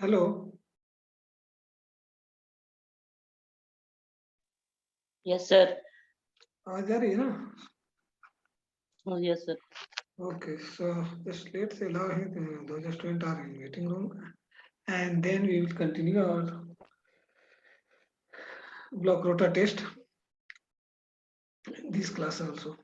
Hello. Yes, sir. आवाज आ रही है ना? Oh, yes, sir. Okay, so just let's allow him, those students are in waiting room, and then we will continue our block rotor test. This class also.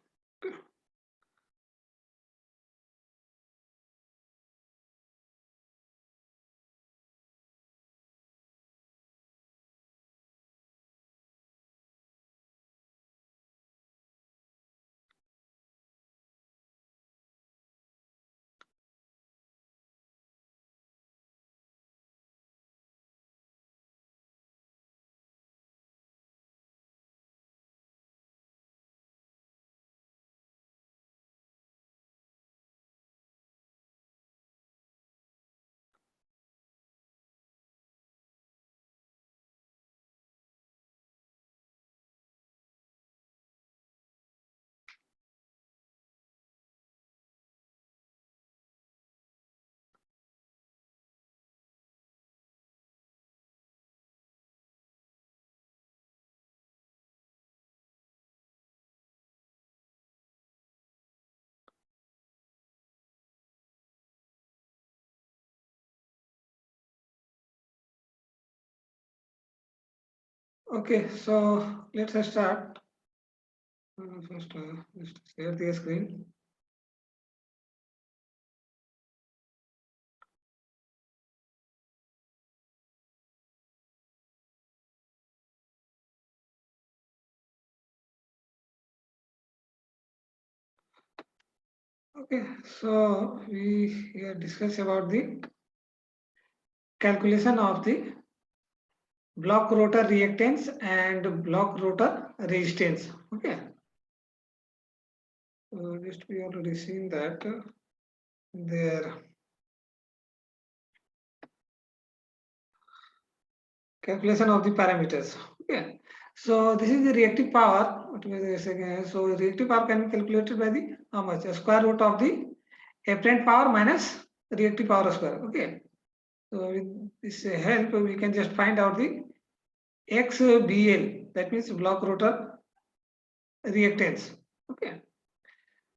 Okay, so let's start. First, just share the screen. Okay, so we here discuss about the calculation of the block rotor reactance and block rotor resistance. Okay, so just we already seen that there calculation of the parameters. Okay, so this is the reactive power. What we are saying, so reactive power can be calculated by the how much? A square root of the apparent power minus reactive power square. Okay, so with this help we can just find out the XBL, that means block rotor reactance. Okay,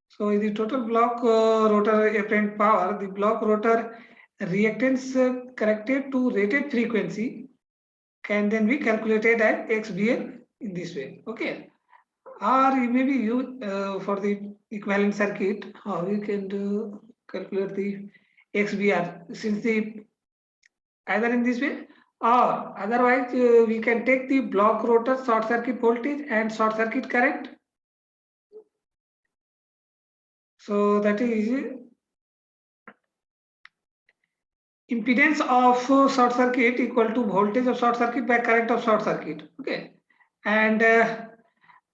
so the total block rotor apparent power, the block rotor reactance corrected to rated frequency can then be calculated at XBL in this way. Okay, or maybe you for the equivalent circuit, how you can do calculate the XBR since the either in this way or otherwise we can take the block rotor short circuit voltage and short circuit current. So that is impedance of short circuit equal to voltage of short circuit by current of short circuit. Okay, and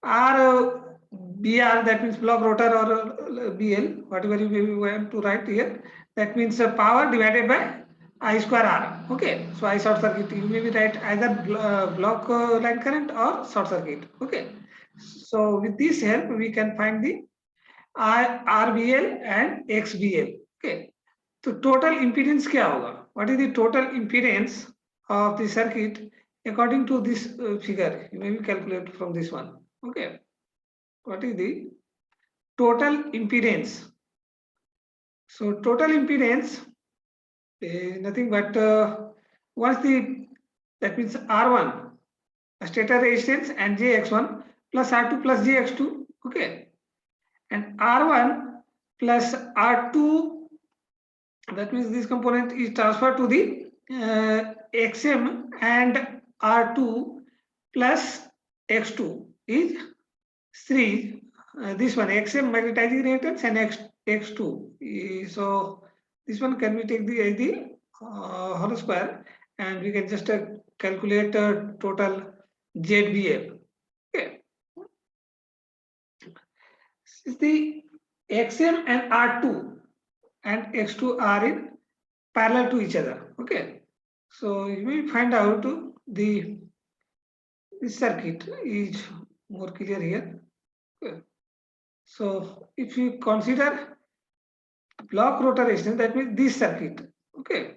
R BR, that means block rotor or BL, whatever you want to write here, that means power divided by I square R. Okay, so I short circuit, you may be write either block line current or short circuit. Okay, so with this help we can find the RBL and XBL. Okay, तो total impedance क्या होगा? What is the total impedance of the circuit according to this figure? You may be calculate from this one. Okay, what is the total impedance? So total impedance is nothing but once the, that means R1 stator resistance and JX1 plus R2 plus JX2. Okay, and R1 plus R2, that means this component is transferred to the XM, and R2 plus X2 is 3. This one XM magnetizing reactance and X2. So this one can we take the whole square and we can just calculate total ZBL. Okay, since the XM and R2 and X2 are in parallel to each other. Okay, so you will find out the this circuit is more clear here. Okay. So if you consider block rotor resistance, that means this circuit. Okay,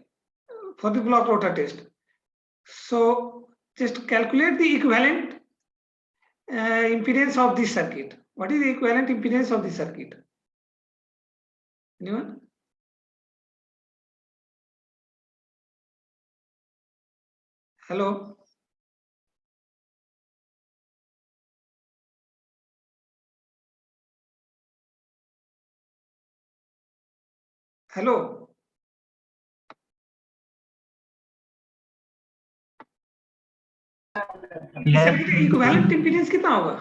for the block rotor test. So just calculate the equivalent impedance of this circuit. What is the equivalent impedance of this circuit? Anyone? Hello? Hello? Circuit equivalent impedance कितना होगा?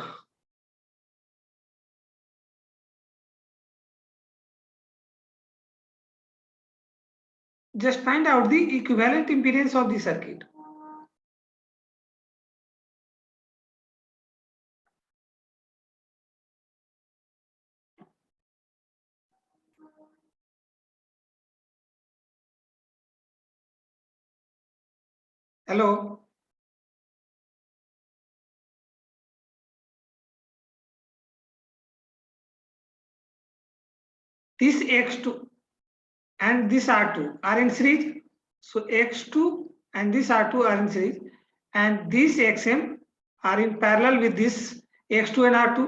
Just find out the equivalent impedance of the circuit. Hello? This X2 and this R2 are in series. So X2 and this R2 are in series, and this XM are in parallel with this X2 and R2,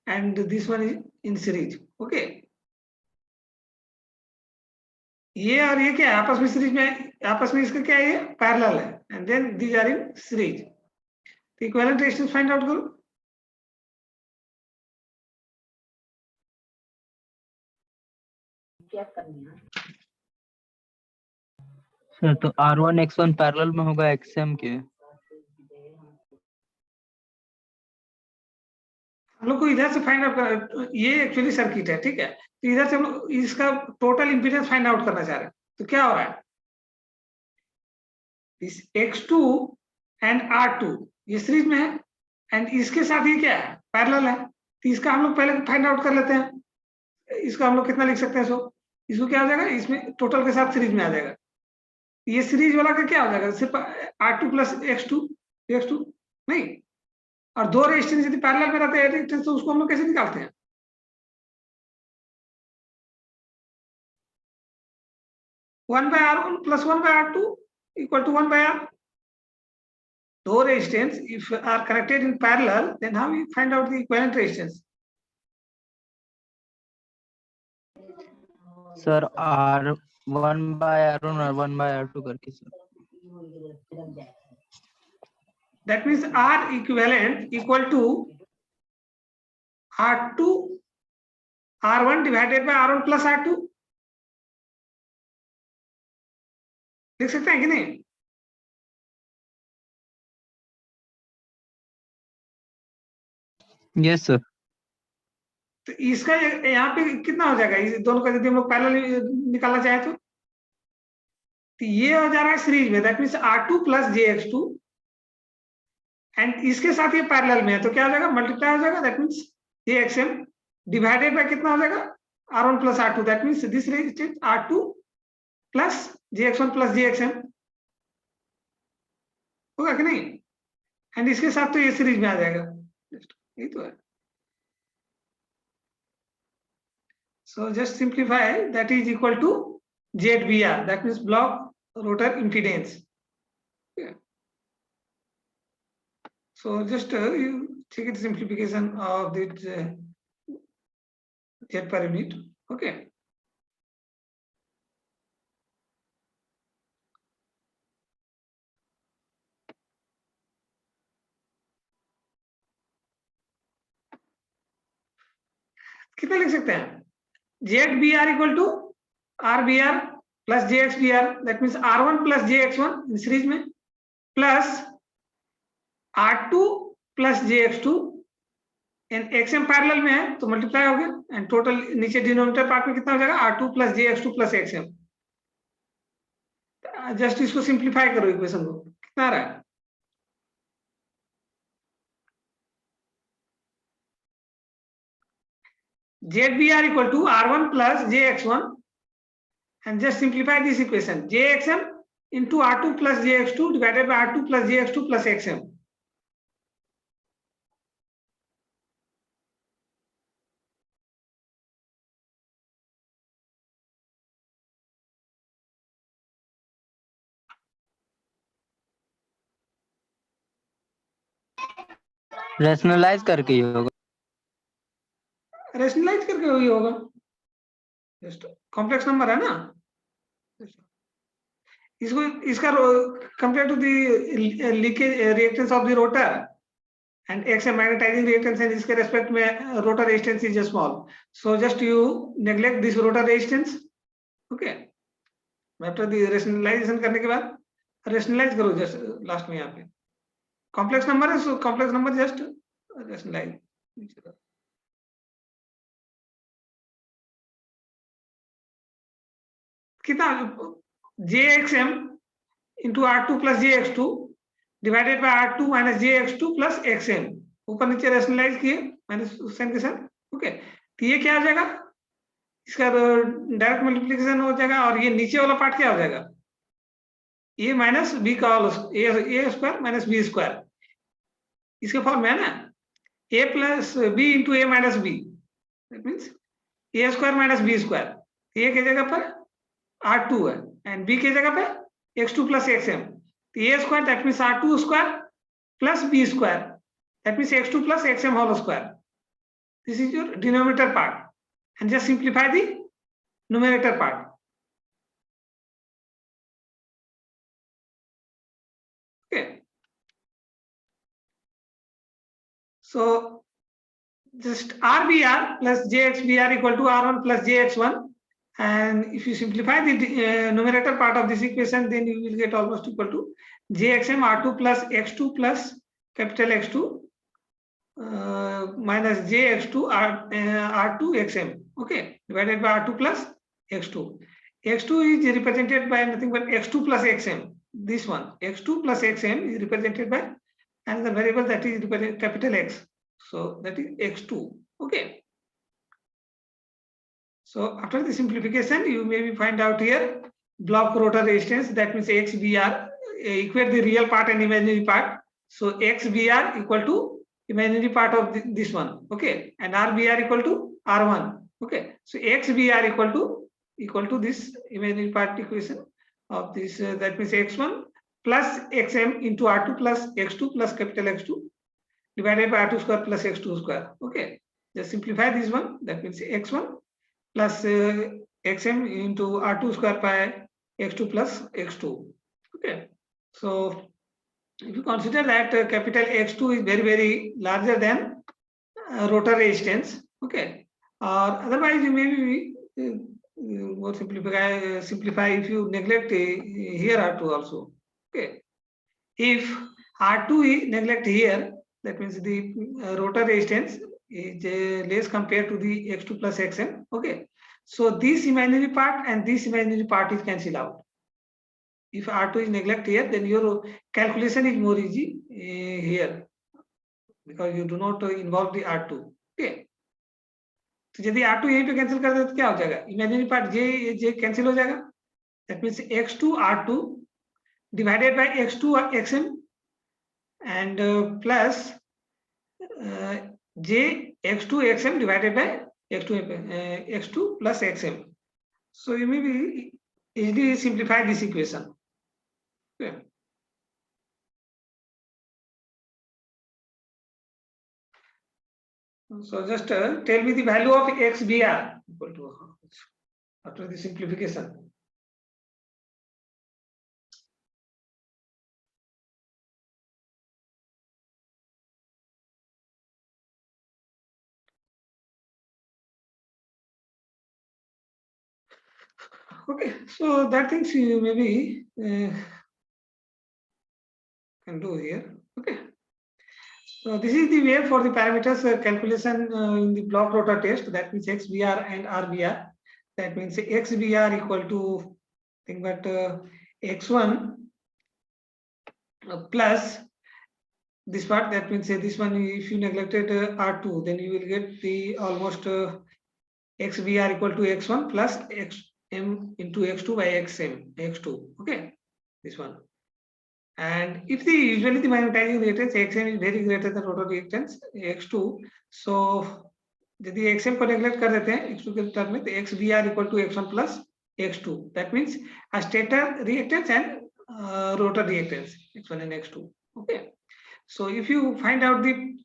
and this one is in series. Okay. ये और ये क्या है? आपस में series में, आपस में इसका क्या है? पैरेलल है, and then these are in series. तो इक्विवेलेंट रेजिस्टेंस फाइंड आउट करो. क्या करना है? सर तो R1 X1 पैरेलल में होगा XM के. हम लोग को इधर से फाइंड आउट करना. ये एक्चुअली सर्किट है, ठीक है. तो इधर से हम लोग इसका टोटल इंपीडेंस फाइंड आउट करना चाह रहे हैं. तो क्या हो रहा है? इस X2 एंड R2 ये सीरीज में है, एंड इसके साथ ये क्या है? पैरेलल है. तो इसका हम लोग पहले फाइंड आउट कर लेते हैं. इसका हम लोग कितना लिख सकते हैं? इसको क्या हो जाएगा? इसमें टोटल के साथ सीरीज में आ जाएगा. ये सीरीज वाला का क्या हो जाएगा? सिर्फ R2 प्लस X2 नहीं. और दो रेजिस्टेंस यदि पैरेलल में रहते हैं तो उसको हम लोग कैसे निकालते हैं? One by R1 plus one by R2 equal to one by R. दो resistance if are connected in parallel, then how we find out the equivalent resistance? Sir R1 by R1 और 1 by R2 करके sir. That means R equivalent equal to R2 R1 divided by R1 plus R2. लिख सकते हैं कि नहीं? Yes sir. तो इसका यहाँ पे कितना हो जाएगा? इस दोनों का यदि हम लोग पैरेलल निकालना चाहे तो ये हो जा रहा है सीरीज में. That means R2 plus JX2, and इसके साथ ये पैरेलल में है, तो क्या हो जाएगा? मल्टीप्लाई हो जाएगा. That means JXM divided by कितना हो जाएगा? R1 plus R2. That means this resistance R2 plus JX1 plus JXM होगा कि नहीं? एंड इसके साथ तो ये सीरीज में आ जाएगा. यही तो है. So just simplify, that is equal to ZBR, that means block rotor impedance. Yeah. So just you take it simplification of this Z per unit. Okay. कितना लिख सकते हैं? ZBR equal to RBR plus JXBR, that means R1 plus JX1 in series में, plus R2 plus JX2, and XM parallel में है तो multiply हो गया, एंड टोटल नीचे डिनोमिनेटर पार्ट में कितना हो जाएगा? R2 plus JX2 plus XM. Just इसको सिंप्लीफाई करो इक्वेशन को. कितना आ रहा है? ZBR equal to R1 plus JX1, and just simplify this equation. JXM into R2 plus JX2 divided by R2 plus JX2 plus XM. Rationalise करके ही होगा। Rationalise करके वही होगा, जस्ट कॉम्प्लेक्स नंबर है ना इसको, इसका compare to the leakage reactance of the rotor and XM magnetizing reactance and इसके respect में rotor resistance is small, so just you neglect this rotor resistance. Okay, after the rationalization करने के बाद rationalize करो just last में यहाँ पे complex number है, so complex number just rationalize. कितना JXM into R2 plus JX2 divided by R2 minus JX2 plus XM, ऊपर नीचे रेशनलाइज किए माइनस साइन के साथ. ओके, तो ये क्या हो जाएगा, इसका डायरेक्ट मल्टीप्लिकेशन हो जाएगा और ये नीचे वाला पार्ट क्या हो जाएगा, ए माइनस बी का A square minus B square, इसके फॉर्म में है ना, A plus B into A minus B, that means A square minus B square. A की जगह पर R2 है एंड बी की जगह पे X2 plus XM. A square, that means R2 square plus B square, that means X2 plus XM whole square. This is your denominator part, and just simplify the numerator part. Okay, so just RBR plus JXBR equal to R1 plus JX1, and if you simplify the numerator part of this equation, then you will get almost equal to JXM R2 plus X2 plus capital X2 minus JX2 R2 XM, okay, divided by R2 plus X2. X2 is represented by nothing but X2 plus XM. This one, X2 plus XM is represented by another variable that is capital X. So that is X2, okay. So after the simplification, you maybe find out here block rotor resistance, that means XBR, equate the real part and imaginary part. So XBR equal to imaginary part of this one, okay, and RBR equal to R1, okay. So XBR equal to this imaginary part equation of this, that means X1 plus XM into R2 plus X2 plus capital X2 divided by R2 square plus X2 square, okay. Just simplify this one, that means X1 plus XM into R2 square by X2 plus X2, okay. So if you consider that capital X2 is very, very larger than rotor resistance, okay, or otherwise you maybe more simplify if you neglect here R2 also, okay. If R2 is neglect here, that means the rotor resistance is less compared to the X2 plus XM, okay. So this imaginary part and this imaginary part is cancelled out. If R2 is neglect here, then your calculation is more easy here because you do not involve the R2, okay. तो यदि R2 यहीं पे cancel कर दे तो क्या हो जाएगा, imaginary part जे cancel हो जाएगा, that means X2 R2 divided by X2 XM and plus J X2 XM divided by X2 plus XM. So you may be easily simplify this equation. Okay. So just tell me the value of XBR equal to after the simplification. Okay, so that things you maybe can do here. Okay, so this is the way for the parameters calculation in the block rotor test. That means XBR and RBR. That means XBR equal to think that X1 plus this part. That means this one. If you neglected R2, then you will get the almost XBR equal to X1 plus XM into X2 by X2. Okay, this one. And if usually the magnetizing reactance XM is very greater than rotor reactance X2, so यदि XM को neglect कर देते हैं X2 के term में, तो XBR equal to X1 plus X2. That means a stator reactance and rotor reactance X1 and X2. Okay. So if you find out the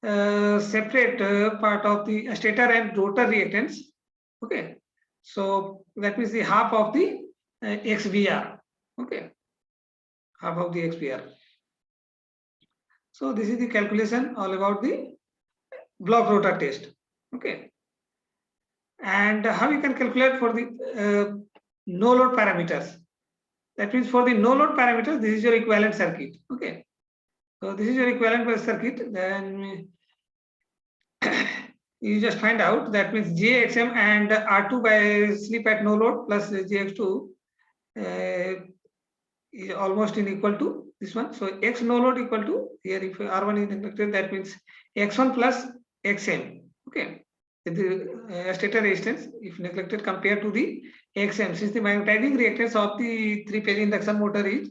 separate part of the stator and rotor reactance. Okay, so that means the half of the XVR. Okay, half of the XVR. So this is the calculation all about the block rotor test. Okay, and how you can calculate for the no load parameters. That means for the no load parameters, this is your equivalent circuit. Okay, so this is your equivalent circuit. Then you just find out that means JXM and R2 by slip at no load plus JX2 is almost in equal to this one. So X no load equal to here if R1 is neglected, that means X1 plus XM. Okay, the stator resistance if neglected compared to the XM, since the magnetizing reactance of the 3-phase induction motor is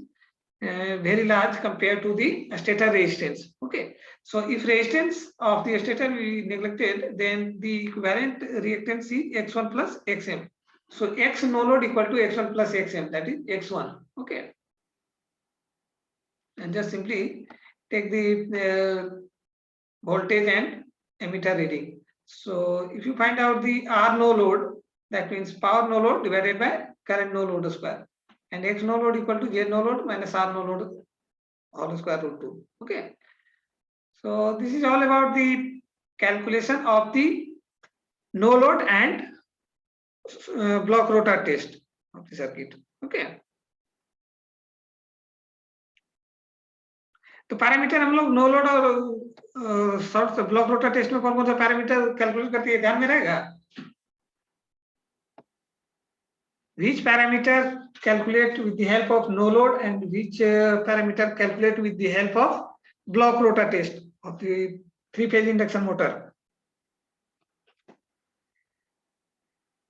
very large compared to the stator resistance. Okay, so if resistance of the stator we neglected, then the equivalent reactance is X1 plus XM. So X no load equal to X1 plus XM, that is X1. Okay, and just simply take the voltage and emitter reading. So if you find out the R no load, that means power no load divided by current no load square, and X no load equal to J no load minus R no load all square root 2. Okay, so this is all about the calculation of the no load and block rotor test of the circuit. Okay, तो parameter हम लोग no load और short block rotor test में कौन कौन सा parameter calculate करते हैं ध्यान में रहेगा? Which parameter calculate with the help of no load and which parameter calculate with the help of block rotor test of the 3-phase induction motor?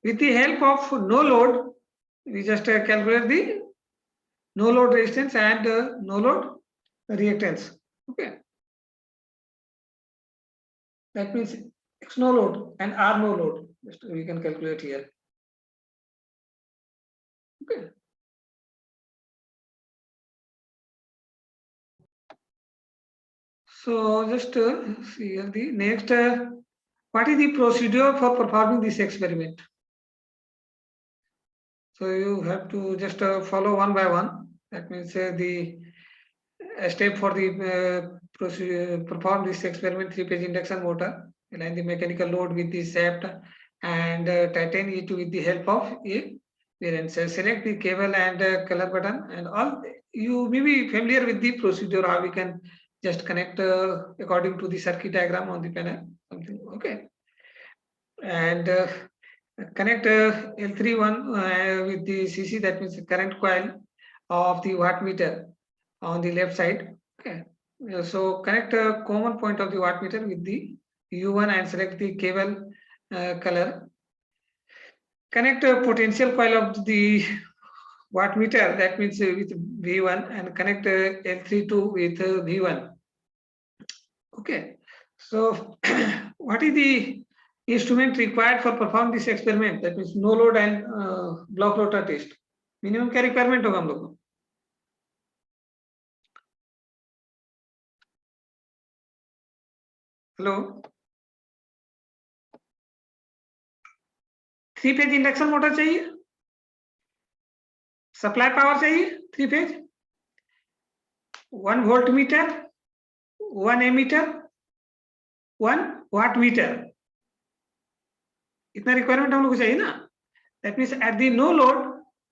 With the help of no load, we just calculate the no load resistance and no load reactance. Okay, that means X no load and R no load. Just we can calculate here. Okay. So just see here the next. What is the procedure for performing this experiment? So you have to just follow one by one. That means the step for the perform this experiment 3-phase induction motor. Align the mechanical load with the shaft and tighten it with the help of a bearings. Select the cable and color button and all. You may be familiar with the procedure how we can just connect according to the circuit diagram on the panel. Something okay, and connect L31 with the CC, that means the current coil of the wattmeter on the left side. Okay, so connect a common point of the wattmeter with the U1 and select the cable color. Connect a potential coil of the wattmeter, that means with V1, and connect L32 with V1. Okay, so what is the instrument required for perform this experiment? That means no load and block rotor test. Minimum क्या requirement होगा हम लोग को? Hello, 3-phase induction motor चाहिए, supply power चाहिए 3-phase, 1 volt meter, 1 ammeter, 1 watt meter, इतना requirement हम लोग को चाहिए ना. That means at the no load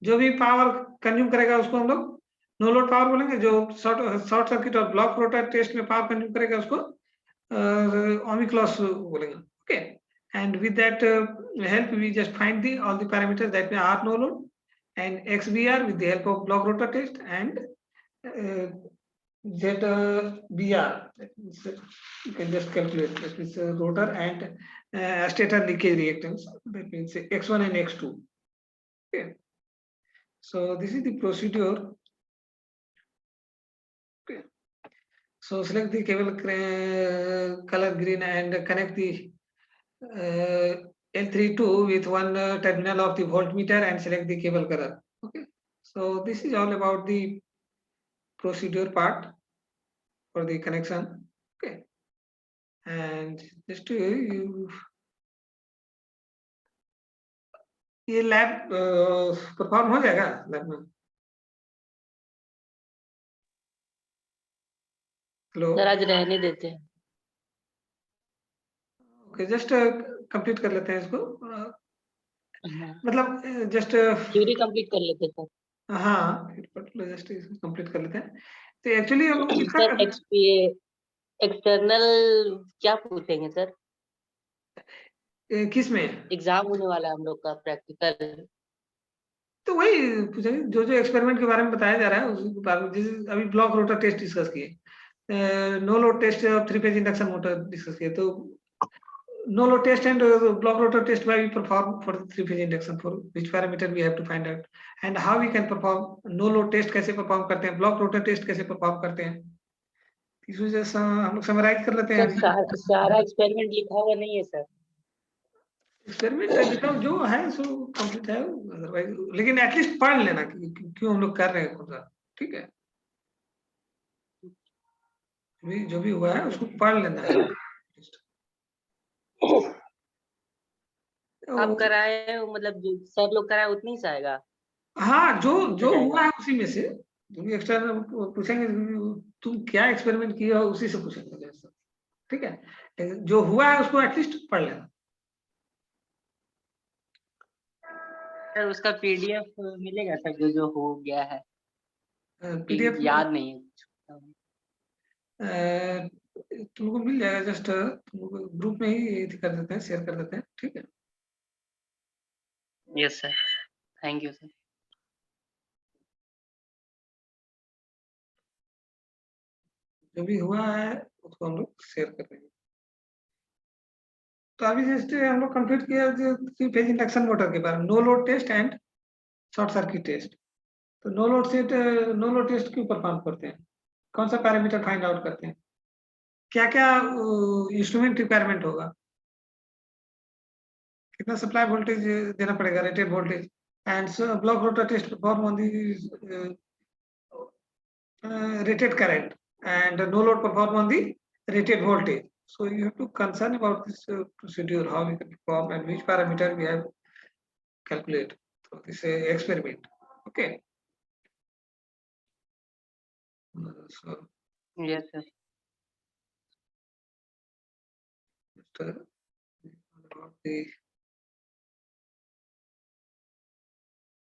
जो भी पावर कंज्यूम करेगा उसको हम लोग नो लोड पावर बोलेंगे. जो शॉर्ट सर्किट और ब्लॉक रोटर टेस्ट में पावर कंज्यूम करेगा उसको ओमिक लॉस बोलेंगे. Okay, and with that help we just find the all the parameters, that means R no load and XVR with the help of block rotor test and ZVR. That means you can just calculate, that means rotor and stator leakage reactance, that means X1 and X2. Okay, so this is the procedure. Okay, so select the cable color green and connect the L32 with one terminal of the voltmeter and select the cable color. Okay, so this is all about the procedure part for the connection. Okay, and just you ये lab perform हो जाएगा lab में? Hello, sir आज रहने देते हैं। Okay, just complete कर लेते हैं इसको, हाँ, मतलब जस्ट थ्योरी कंप्लीट कर लेते हैं सर। हाँ, जस्ट कंप्लीट कर लेते हैं। तो एक्चुअली हम लोग इसका सर एक्सटर्नल क्या पूछेंगे सर? किस में? एग्जाम होने वाला है हम लोग का प्रैक्टिकल। तो वही पूछेंगे जो एक्सपेरिमेंट के बारे में बताया जा रहा है उसी के बारे में, जैसे अभी ब्लॉक रोटर टेस्ट डिस्कस किए, नो लोड टेस्ट और 3 फेज इंडक्शन मोटर डिस्कस किए। तो no load test and block rotor test by we perform for the 3 phase induction, for which parameter we have to find out and how we can perform no load test, कैसे perform करते हैं, block rotor test कैसे perform करते हैं, इस वजह से हम लोग समराइज कर लेते हैं। सर सारा एक्सपेरिमेंट लिखा हुआ नहीं है सर। एक्सपेरिमेंट लिखा जो है सो कंप्लीट है, अदरवाइज लेकिन एटलीस्ट पढ़ लेना कि क्यों हम लोग कर रहे हैं कौन सा, ठीक है? जो भी हुआ है उसको पढ़ लेना है। आप कराए हो, मतलब जो सर लोग कराए उतनी सा आएगा? हाँ, जो हो जो जाएगा। हुआ है उसी में से, जो भी एक्स्ट्रा पूछेंगे तुम क्या एक्सपेरिमेंट किए हो उसी से पूछेंगे जैसा, ठीक है? लेकिन जो हुआ है उसको एटलीस्ट पढ़ लेना। सर उसका पीडीएफ मिलेगा सर, जो जो हो गया है? पीडीएफ याद नहीं है। तुमको मिल जाएगा, जस्ट तुमको ग्रुप में ही कर देते हैं, शेयर कर देते हैं, ठीक है? Yes sir, thank you sir. जो भी हुआ है उसको हम लोग शेयर कर देंगे। तो अभी जस्ट हम लोग कंप्लीट किया जो 3 फेज इंडक्शन मोटर के बारे में, no load test and short circuit test. तो नो लोड टेस्ट क्यों परफॉर्म करते हैं, कौन सा पैरामीटर फाइंड आउट करते हैं, क्या क्या इंस्ट्रूमेंट रिक्वायरमेंट होगा, कितना सप्लाई वोल्टेज देना पड़ेगा, rated voltage, and block rotor test perform on the rated current, and no load perform on the rated voltage. So you have to concern about this procedure, how we can perform and which parameter we have calculate. So this experiment, okay? So yes sir. about the,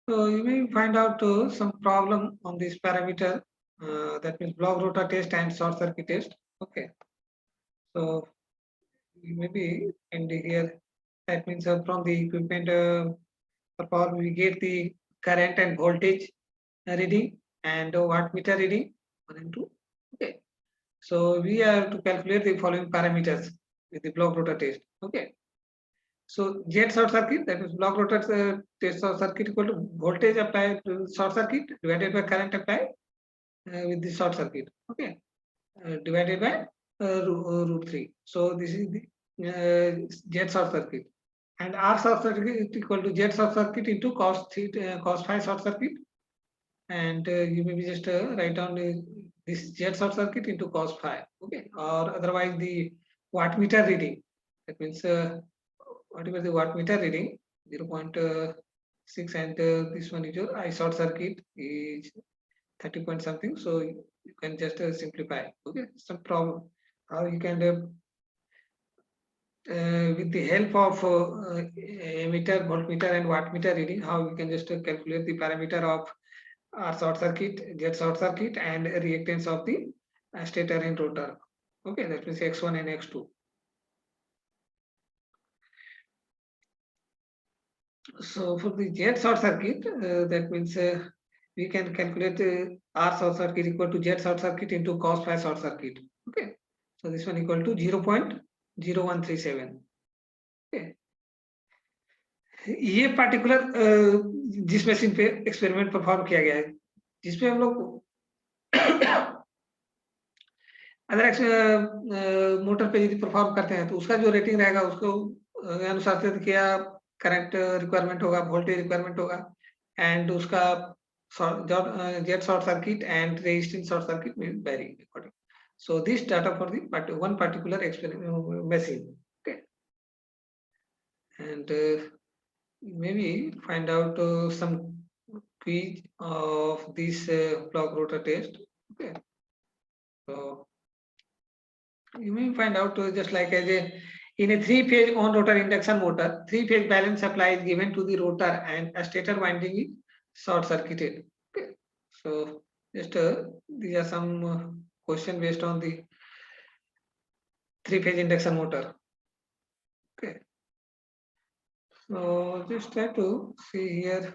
so you may find out some problem on this parameter, that means block rotor test and short circuit test, okay? So you may be in here, that means from the equipment perform we get the current and voltage reading and wattmeter reading 1 and 2, okay? So we have to calculate the following parameters with the block rotor test, okay? So jet short circuit, that is block rotor test short circuit equal to voltage applied to short circuit divided by current applied with the short circuit, okay? Divided by root 3. So this is the jet short circuit, and R short circuit equal to jet short circuit into cos theta, cos phi short circuit, and you may be just write down this jet short circuit into cos phi, okay? Or otherwise the wattmeter reading, that means whatever the wattmeter reading 0.6, and this one is your I short circuit is 30 point something, so you can just simplify, okay? Some problem how you can with the help of ammeter, voltmeter and wattmeter reading, how you can just calculate the parameter of R short circuit, jet short circuit, and reactance of the stator and rotor, okay? That means X1 and X2. So for the jet short circuit, that means we can calculate R short circuit equal to jet short circuit into cos phi short circuit, okay? So this one equal to 0.0137, okay? ये particular जिस machine पे experiment perform किया गया है, जिसपे हम लोग अगर मोटर पे यदि परफॉर्म करते हैं तो उसका जो रेटिंग रहेगा उसको अनुसार से क्या करंट रिक्वायरमेंट होगा, वोल्टेज रिक्वायरमेंट होगा, एंड उसका जेट short circuit and resistance short circuit में very according. So this data for the one particular machine. Okay, and maybe find out some quiz of this block rotor test. Okay, so you may find out just like as a in a three-phase on-rotor induction motor, three-phase balance supply is given to the rotor and a stator winding is short-circuited. Okay, so just these are some question based on the three-phase induction motor. Okay, so just try to see here.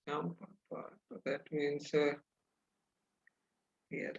Example part. That means here.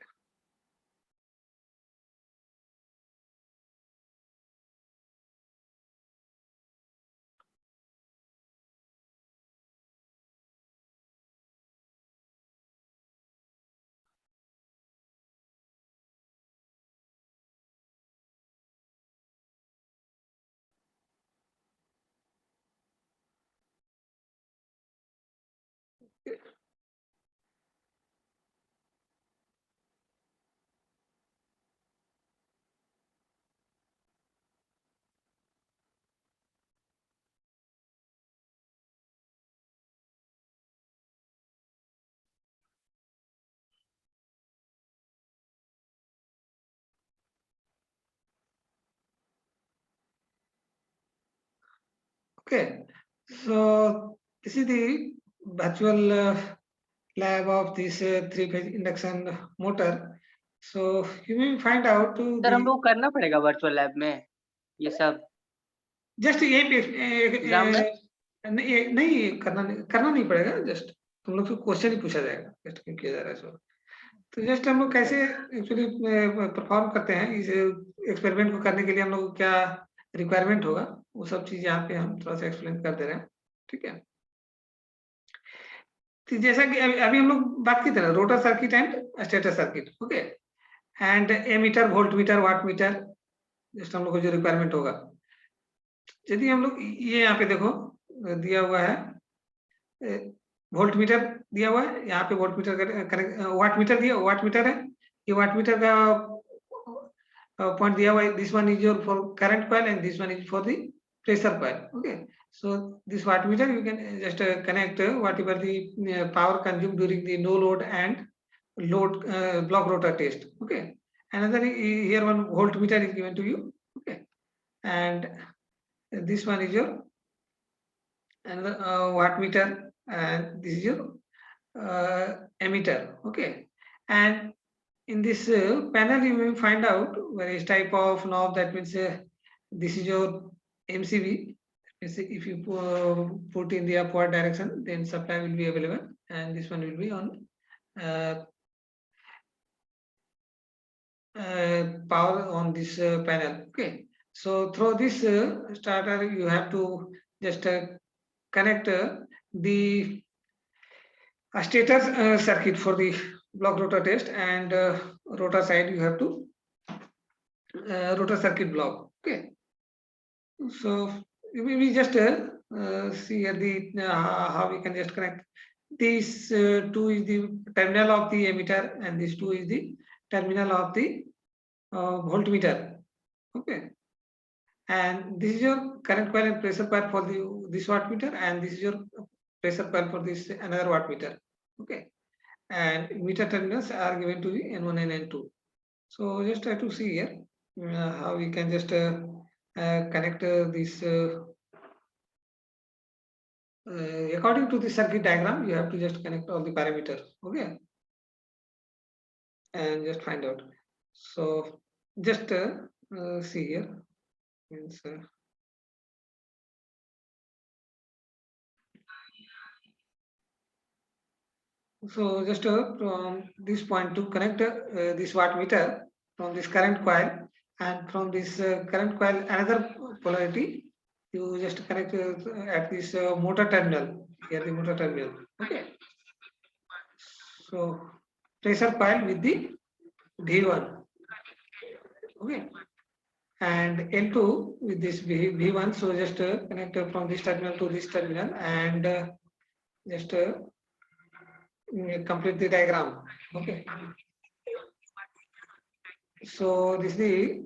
Okay, so this is the virtual lab of this three-phase induction motor. So you will find out sir हमको करना पड़ेगा virtual lab में ये सब just ये exam में नहीं करना नहीं पड़ेगा, जस्ट तुम लोग से क्वेश्चन ही पूछा जाएगा जस्ट क्यों किया जा रहा है सो। तो जस्ट हम लोग कैसे एक्चुअली परफॉर्म करते हैं इस एक्सपेरिमेंट को करने के लिए हम लोग क्या रिक्वायरमेंट होगा वो सब चीज यहाँ पे हम थोड़ा सा एक्सप्लेन कर दे रहे हैं, ठीक है। तो जैसा कि अभी हम लोग बात की थी rotor circuit and stator circuit, okay, and ammeter, volt meter, watt meter, just हम लोग को जो रिक्वायरमेंट होगा। यदि हम लोग ये यहाँ पे देखो दिया हुआ है वोल्ट मीटर दिया हुआ है, यहाँ पे volt meter connect, watt meter दिया, वाट मीटर है, ये वाट मीटर का पॉइंट दिया हुआ है, this one is your for current coil and this one is for the pressure coil, okay. So this watt meter you can just connect whatever the power consumed during the no load and load block rotor test, okay. Another here one voltmeter is given to you, okay, and this one is your another watt meter and this is your emitter, okay. And in this panel you will find out various type of knob, that means this is your MCB. If you put in the upward direction, then supply will be available, and this one will be on power on this panel, okay. So through this starter you have to just connect the stator circuit for the block rotor test, and rotor side you have to rotor circuit block, okay. So we just see here the how we can just connect these two is the terminal of the emitter and this two is the terminal of the voltmeter, okay. And this is your current coil and pressure coil for the this wattmeter, and this is your pressure coil for this another wattmeter, okay. And meter terminals are given to the N1 and N2. So just try to see here how we can just connect this according to the circuit diagram. You have to just connect all the parameters, okay, and just find out. So just see here means so just from this point to connect this wattmeter from this current coil, and from this current coil another polarity you just connect at this motor terminal, here the motor terminal, okay. So pressure coil with the V1, okay, and L2 with this V1. So just connect from this terminal to this terminal, and just complete the diagram, okay. So this is the